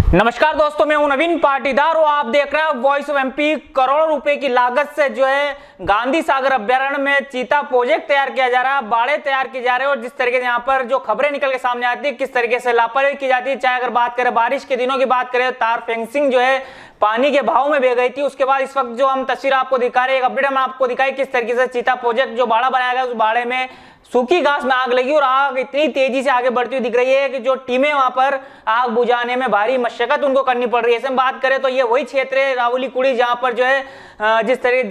नमस्कार दोस्तों, मैं हूं नवीन पाटीदार और आप देख रहे हैं वॉइस ऑफ एमपी। करोड़ों रुपए की लागत से जो है गांधी सागर अभ्यारण्य में चीता प्रोजेक्ट तैयार किया जा रहा है, बाड़े तैयार किए जा रहे हैं। और जिस तरीके से यहाँ पर जो खबरें निकल के सामने आती है, किस तरीके से लापरवाही की जाती है, चाहे अगर बात करें बारिश के दिनों की बात करें, तार फेंसिंग जो है पानी के बहाव में बह गई थी। उसके बाद इस वक्त जो हम तस्वीर आपको दिखा रहे हैं, एक अपडेट हम आपको दिखाई किस तरीके से चीता प्रोजेक्ट जो बाड़ा बनाया गया, उस बाड़े में सूखी घास में आग लगी और आग इतनी तेजी से आगे बढ़ती हुई दिख रही है कि जो टीमें वहां पर आग बुझाने में भारी मशक्कत उनको करनी पड़ रही है। ऐसे में बात करें तो ये वही क्षेत्र है रावली कुड़ी, जहां पर जो है जिस तरीके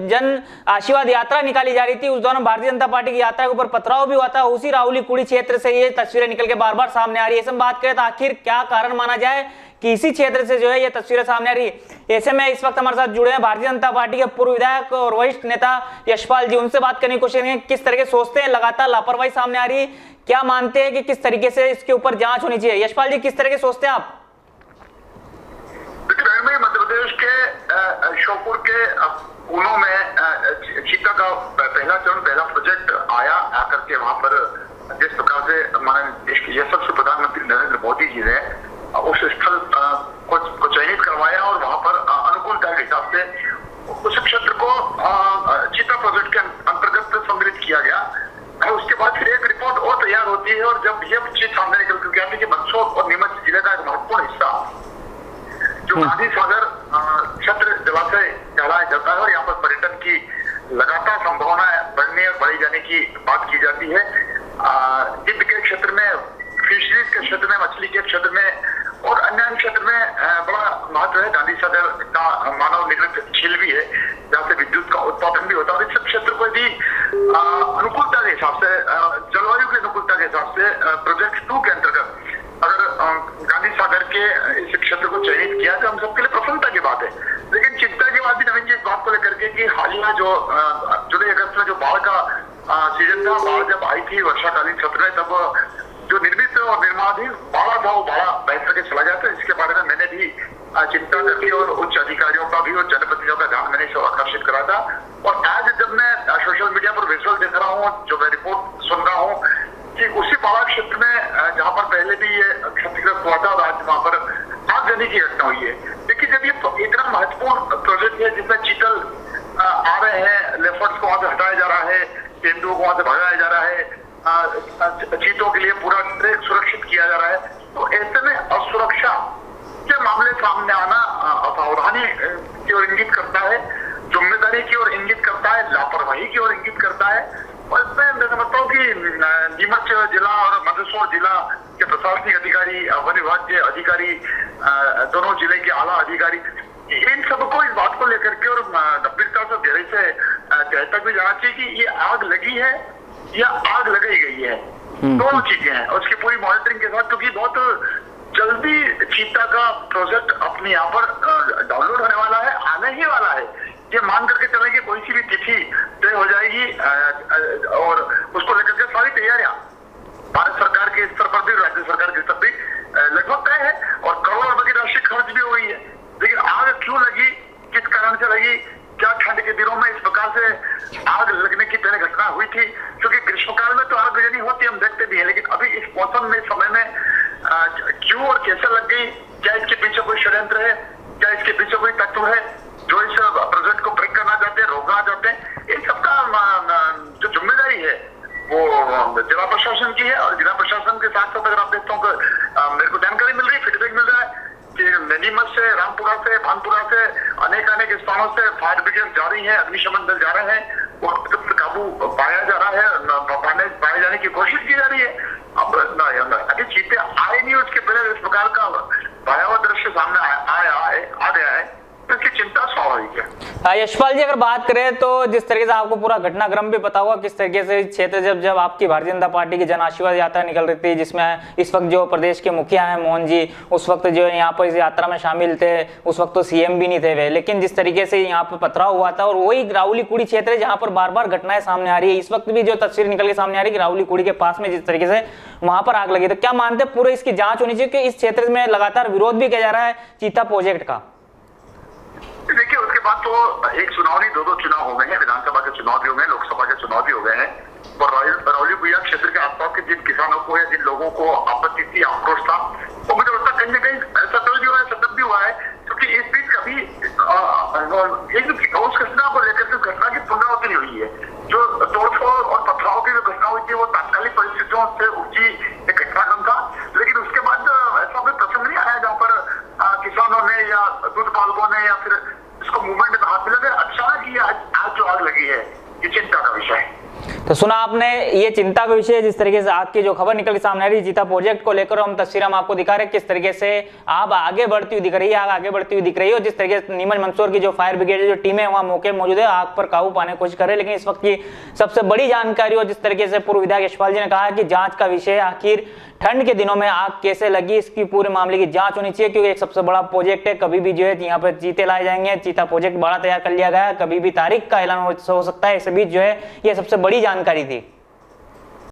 जन आशीर्वाद यात्रा निकाली जा रही थी, उस दौरान भारतीय जनता पार्टी की यात्रा के ऊपर पथराव भी हुआ था। उसी रावली कुड़ी क्षेत्र से ये तस्वीरें निकल के बार बार सामने आ रही है। ऐसे में बात करें तो आखिर क्या कारण माना जाए कि इसी क्षेत्र से जो है ये तस्वीरें सामने आ रही है। ऐसे में इस वक्त हमारे साथ जुड़े हैं भारतीय जनता पार्टी के पूर्व विधायक और वरिष्ठ नेता यशपाल जी। उनसे बात करने की कोशिश करेंगे, किस तरह के सोचते हैं, लगातार लापरवाही सामने आ रही है, क्या मानते हैं कि किस तरीके से इसके ऊपर जांच होनी चाहिए। यशपाल जी, किस तरह के सोचते हैं आप? मध्य प्रदेश के श्योपुर के पूनो में चीता का पहला चरण, पहला प्रोजेक्ट आकर के वहां पर जिस प्रकार से माननीय देश के यशस्वी प्रधानमंत्री नरेंद्र मोदी जी ने उस स्थल को चयनित करवाया और वहां पर अनुकूलता के हिसाब से उस क्षेत्र को चीता प्रोजेक्ट के अंतर्गत सम्मिलित किया गया। उसके बाद फिर एक रिपोर्ट और तैयार होती है और जब ये चीज सामने निकल के आती है कि मंदसौर और नीमच जिले का एक महत्वपूर्ण हिस्सा जो गांधी सागर क्षेत्र जलाशय कहलाया जाता है और यहाँ पर पर्यटन की लगातार संभावना बढ़ने और बढ़ी जाने की बात की जाती है। गिद्ध के क्षेत्र में, फिशरीज के क्षेत्र में, मछली के क्षेत्र में और अन्य क्षेत्र में बड़ा महत्व है। गांधी सागर का मानव निर्मित झील भी है जहाँ से विद्युत का उत्पादन भी होता है। और इस क्षेत्र को यदि अनुकूलता के हिसाब से, जलवायु की अनुकूलता के हिसाब से प्रोजेक्ट 2 के अंतर्गत अगर गांधी सागर के इस क्षेत्र को चयनित किया तो हम सबके लिए प्रसन्नता की बात है। लेकिन चिंता की बात भी नवीन जी इस बात को लेकर के कि हालिया जो जुलाई अगस्त में जो बाढ़ का सीजन था, बाढ़ जब आई थी वर्षाकालीन सत्र में, तब जो निर्मित और निर्माणाधीन बाड़ा था वो बाड़ा बह करके चला गया था, जिसके बारे में मैंने भी चिंता करके और उच्च अधिकारियों का भी और जनप्रतिनिधियों का ध्यान मैंने इसे आकर्षित करा था। और आज जब मैं सोशल मीडिया पर विजुअल देख रहा हूँ, जो मैं रिपोर्ट सुन रहा हूँ कि उसी बाड़ा क्षेत्र में जहाँ पर पहले भी ये क्षतिग्रस्त हुआ था और आज वहां पर आग लगने की घटना हुई है। देखिए, जब ये इतना महत्वपूर्ण प्रोजेक्ट है जिसमें चीतल आ रहे हैं, लेपर्ड्स को वहां से हटाया जा रहा है, तेंदुओं को वहां से भगाया जा रहा है, चीतों के लिए पूरा ट्रैक सुरक्षित किया जा रहा है, तो ऐसे में असुरक्षा के मामले सामने आना असावधानी की ओर इंगित करता है, जिम्मेदारी की ओर इंगित करता है, लापरवाही की ओर इंगित करता है। और इसमें मैं समझता हूँ कि नीमच जिला और मंदसौर जिला के प्रशासनिक अधिकारी, वन विभाग के अधिकारी, दोनों जिले के आला अधिकारी, इन सबको इस बात को लेकर के और गंभीरता से गहराई से तह तक भी जाना चाहिए कि ये आग लगी है या आग लगाई गई है। दोनों चीजें हैं और उसकी पूरी मॉनिटरिंग के साथ, क्योंकि बहुत जल्दी चीता का प्रोजेक्ट अपने यहाँ पर डाउनलोड होने वाला है, आने ही वाला है। ये मान करके चलेंगे कोई सी भी तिथि तय हो जाएगी और उसको लेकर के सारी तैयारियां भारत सरकार के स्तर पर भी, राज्य सरकार के स्तर पर भी लगभग तय है और करोड़ों रुपए की राशि खर्च भी हुई है। लेकिन आग क्यों लगी, किस कारण से लगी, क्या ठंड के दिनों में इस प्रकार से आग लगने की पहले घटना हुई थी? क्योंकि ग्रीष्मकाल में तो आग नहीं होती, हम देखते भी हैं, लेकिन अभी इस मौसम में, समय में क्यों और कैसे लग गई? क्या इसके पीछे कोई षड्यंत्र है? क्या इसके पीछे कोई तत्व है जो इस प्रोजेक्ट को ब्रेक करना चाहते हैं, रोकना चाहते हैं? इन सबका जो जिम्मेदारी है वो जिला प्रशासन की है। और जिला प्रशासन के साथ साथ अगर आप देखते हो, मेरे को जानकारी मिल रही है, फीडबैक मिल रहा है कि नीमच से, रामपुरा से, भानपुरा से, अनेक स्थानों से फायर ब्रिगेड जा रही है, अग्निशमन दल जा रहे हैं और काबू पाया जा रहा है, पाए जाने की कोशिश की जा रही है। अब अभी चीते आए नहीं, उसके पहले इस प्रकार का भयावह दृश्य सामने आ गया है, तो इसकी चिंता स्वाभाविक है। यशपाल जी, अगर बात करें तो जिस तरीके से आपको पूरा घटनाक्रम भी पता होगा, किस तरीके से क्षेत्र जब आपकी भारतीय जनता पार्टी की जन आशीर्वाद यात्रा निकल रही थी, जिसमें इस वक्त जो प्रदेश के मुखिया हैं मोहन जी, उस वक्त जो है यहाँ पर इस यात्रा में शामिल थे, उस वक्त तो सीएम भी नहीं थे वे, लेकिन जिस तरीके से यहाँ पर पथराव हुआ था और वही रावली कुड़ी क्षेत्र है जहाँ पर बार बार घटनाएं सामने आ रही है। इस वक्त भी जो तस्वीर निकल के सामने आ रही है कि रावली कुड़ी के पास में जिस तरीके से वहां पर आग लगी, तो क्या मानते हैं पूरे इसकी जांच होनी चाहिए कि इस क्षेत्र में लगातार विरोध भी किया जा रहा है चीता प्रोजेक्ट का? देखिए, उसके बाद तो एक चुनाव नहीं, 2 चुनाव हो गए हैं, विधानसभा के चुनाव भी हो गए, लोकसभा के चुनाव भी हो गए हैं। और रावली कुड़िया क्षेत्र के आसपास के जिन किसानों को या जिन लोगों को आपत्ति थी, आक्रोश था, वो मुझे लगता है कहीं ना कहीं ऐसा उस घटना को लेकर के घटना की पुनरावृत्ति हुई है। जो तोड़फोड़ और पथराव की जो घटना हुई थी वो तात्कालिक परिस्थितियों से उपजी एक घटनाक्रम था, लेकिन उसके बाद ऐसा कोई प्रसंग नहीं आया जहाँ पर किसानों ने या दूध पालकों ने या फिर इसको मूवमेंट में हाथ मिला। अचानक ही आज जो आग लगी है ये चिंता का विषय है। तो सुना आपने, ये चिंता का विषय है। जिस तरीके से आग की जो खबर निकल के सामने आ रही चीता प्रोजेक्ट को लेकर, हम तस्वीर हम आपको दिखा रहे हैं किस तरीके से आग आगे बढ़ती हुई दिख रही है, आग आगे बढ़ती हुई दिख रही है। और जिस तरीके से नीमच मंदसौर की जो फायर ब्रिगेड जो टीमें वहां मौके मौजूद है, आग पर काबू पाने की कोशिश कर रहे हैं। लेकिन इस वक्त की सबसे बड़ी जानकारी, और जिस तरीके से पूर्व विधायक यशपाल जी ने कहा कि जांच का विषय आखिर ठंड के दिनों में आग कैसे लगी, इसकी पूरे मामले की जांच होनी चाहिए, क्योंकि एक सबसे बड़ा प्रोजेक्ट है। कभी भी जो है यहाँ पर चीते लाए जाएंगे, चीता प्रोजेक्ट बड़ा तैयार कर लिया गया है, कभी भी तारीख का ऐलान हो सकता है। इस बीच जो है ये सबसे बड़ी जानकारी थी।